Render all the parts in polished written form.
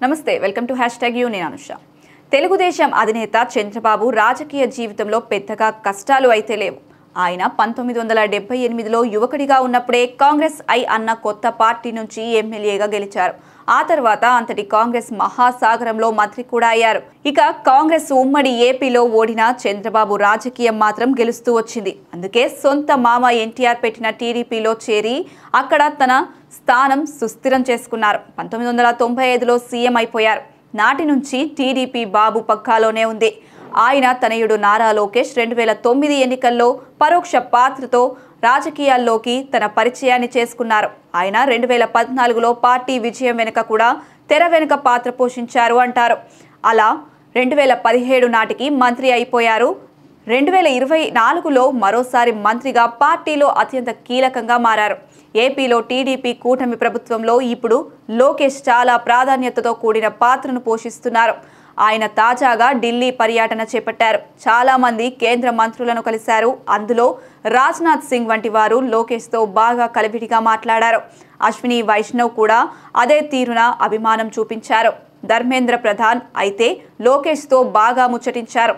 నమస్తే welcome to #you నేను అనుష. తెలుగుదేశం అధినేత చంద్రబాబు రాజకీయ జీవితంలో పెద్దగా కష్టాలు అయితే లేవు. ఆయన 1978లో యువకుడిగా ఉన్నప్పుడే కాంగ్రెస్ అన్న కొత్త పార్టీ నుంచి ఎమ్మెల్యేగా గెలిచారు. ఆ తర్వాత అంతటి కాంగ్రెస్ మహాసాగరంలో మంత్రి కూడా అయ్యారు. ఇక కాంగ్రెస్ ఉమ్మడి ఏపీలో ఓడిన చంద్రబాబు రాజకీయం మాత్రం గెలుస్తూ వచ్చింది. అందుకే సొంత మామ ఎన్టీఆర్ పెట్టిన టీడీపీలో చేరి అక్కడ తన స్థానం సుస్థిరం చేసుకున్నారు. 1995లో సీఎం అయిపోయారు. నాటి నుంచి టీడీపీ బాబు పక్కాలోనే ఉంది. ఆయన తనయుడు నారా లోకేష్ 2009 ఎన్నికల్లో పరోక్ష పాత్రతో రాజకీయాల్లోకి తన పరిచయాన్ని చేసుకున్నారు. ఆయన 2014లో పార్టీ విజయం వెనుక కూడా తెర వెనుక పాత్ర పోషించారు అంటారు. అలా 2017 నాటికి మంత్రి అయిపోయారు. 2024లో మరోసారి మంత్రిగా పార్టీలో అత్యంత కీలకంగా మారారు. ఏపీలో టీడీపీ కూటమి ప్రభుత్వంలో ఇప్పుడు లోకేష్ చాలా ప్రాధాన్యతతో కూడిన పాత్రను పోషిస్తున్నారు. ఆయన తాజాగా ఢిల్లీ పర్యటన చేపట్టారు. చాలా మంది కేంద్ర మంత్రులను కలిశారు. అందులో రాజ్నాథ్ సింగ్ వంటి వారు లోకేష్తో బాగా కలివిడిగా మాట్లాడారు. అశ్విని వైష్ణవ్ కూడా అదే తీరున అభిమానం చూపించారు. ధర్మేంద్ర ప్రధాన్ అయితే లోకేష్తో బాగా ముచ్చటించారు.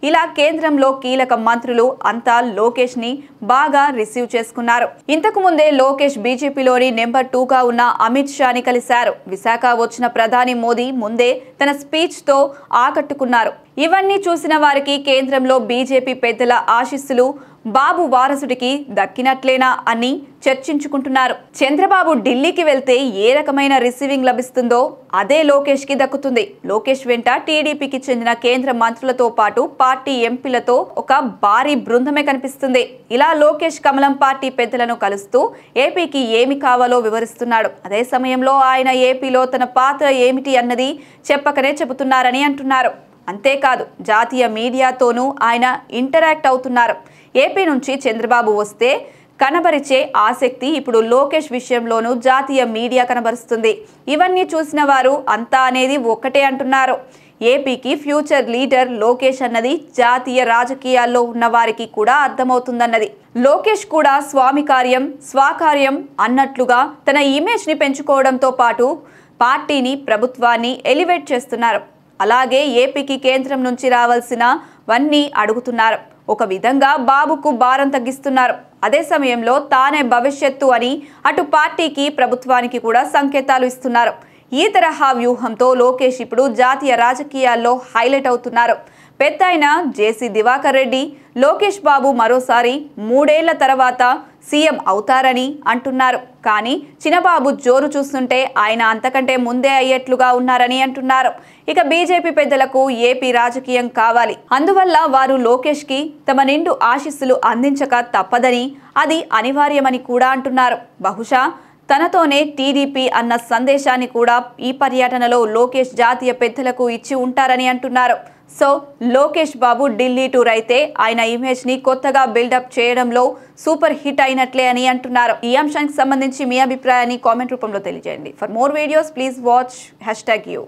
ఇలా కేంద్రంలో కీలక మంత్రులు అంతా లోకేష్ ని బాగా రిసీవ్ చేసుకున్నారు. ఇంతకు ముందే లోకేష్ బీజేపీలోని నెంబర్ 2గా ఉన్న అమిత్ షాని కలిశారు. విశాఖ వచ్చిన ప్రధాని మోదీ ముందే తన స్పీచ్ తో ఆకట్టుకున్నారు. ఇవన్నీ చూసిన వారికి కేంద్రంలో బీజేపీ పెద్దల ఆశీస్సులు బాబు వారసుడికి దక్కినట్లేనా అని చర్చించుకుంటున్నారు. చంద్రబాబు ఢిల్లీకి వెళ్తే ఏ రకమైన రిసీవింగ్ లభిస్తుందో అదే లోకేష్ కి దక్కుతుంది. లోకేష్ వెంట టీడీపీకి చెందిన కేంద్ర మంత్రులతో పాటు పార్టీ ఎంపీలతో ఒక భారీ బృందమే కనిపిస్తుంది. ఇలా లోకేష్ కమలం పార్టీ పెద్దలను కలుస్తూ ఏపీకి ఏమి కావాలో వివరిస్తున్నాడు. అదే సమయంలో ఆయన ఏపీలో తన పాత్ర ఏమిటి అన్నది చెప్పకనే చెబుతున్నారని అంటున్నారు. అంతేకాదు జాతీయ మీడియాతోనూ ఆయన ఇంటరాక్ట్ అవుతున్నారు. ఏపీ నుంచి చంద్రబాబు వస్తే కనబరిచే ఆసక్తి ఇప్పుడు లోకేష్ విషయంలోనూ జాతీయ మీడియా కనబరుస్తుంది. ఇవన్నీ చూసిన వారు అంతా అనేది ఒక్కటే అంటున్నారు. ఏపీకి ఫ్యూచర్ లీడర్ లోకేష్ అన్నది జాతీయ రాజకీయాల్లో ఉన్న వారికి కూడా అర్థమవుతుందన్నది. లోకేష్ కూడా స్వామి కార్యం స్వాకార్యం అన్నట్లుగా తన ఇమేజ్ ని పెంచుకోవడంతో పాటు పార్టీని ప్రభుత్వాన్ని ఎలివేట్ చేస్తున్నారు. అలాగే ఏపీకి కేంద్రం నుంచి రావాల్సినవన్నీ అడుగుతున్నారు. ఒక విధంగా బాబుకు భారం తగ్గిస్తున్నారు. అదే సమయంలో తానే భవిష్యత్తు అని అటు పార్టీకి ప్రభుత్వానికి కూడా సంకేతాలు ఇస్తున్నారు. ఈ తరహా వ్యూహంతో లోకేష్ ఇప్పుడు జాతీయ రాజకీయాల్లో హైలైట్ అవుతున్నారు. పెద్దాయన జేసీ దివాకర్ రెడ్డి లోకేష్ బాబు మరోసారి 3 ఏళ్ల తర్వాత సీఎం అవుతారని అంటున్నారు. కానీ చిన్నబాబు జోరు చూస్తుంటే ఆయన అంతకంటే ముందే అయ్యేట్లుగా ఉన్నారని అంటున్నారు. ఇక బీజేపీ పెద్దలకు ఏపీ రాజకీయం కావాలి. అందువల్ల వారు లోకేష్ కి తమ నిండు ఆశీస్సులు అందించక తప్పదని, అది అనివార్యమని కూడా అంటున్నారు. బహుశా తనతోనే టీడీపీ అన్న సందేశాన్ని కూడా ఈ పర్యటనలో లోకేష్ జాతీయ పెద్దలకు ఇచ్చి ఉంటారని అంటున్నారు. సో లోకేష్ బాబు ఢిల్లీ టూర్ అయితే ఆయన ఇమేజ్ ని కొత్తగా బిల్డప్ చేయడంలో సూపర్ హిట్ అయినట్లే అని అంటున్నారు. ఈ అంశానికి సంబంధించి మీ అభిప్రాయాన్ని కామెంట్ రూపంలో తెలియజేయండి. For more videos please watch #you.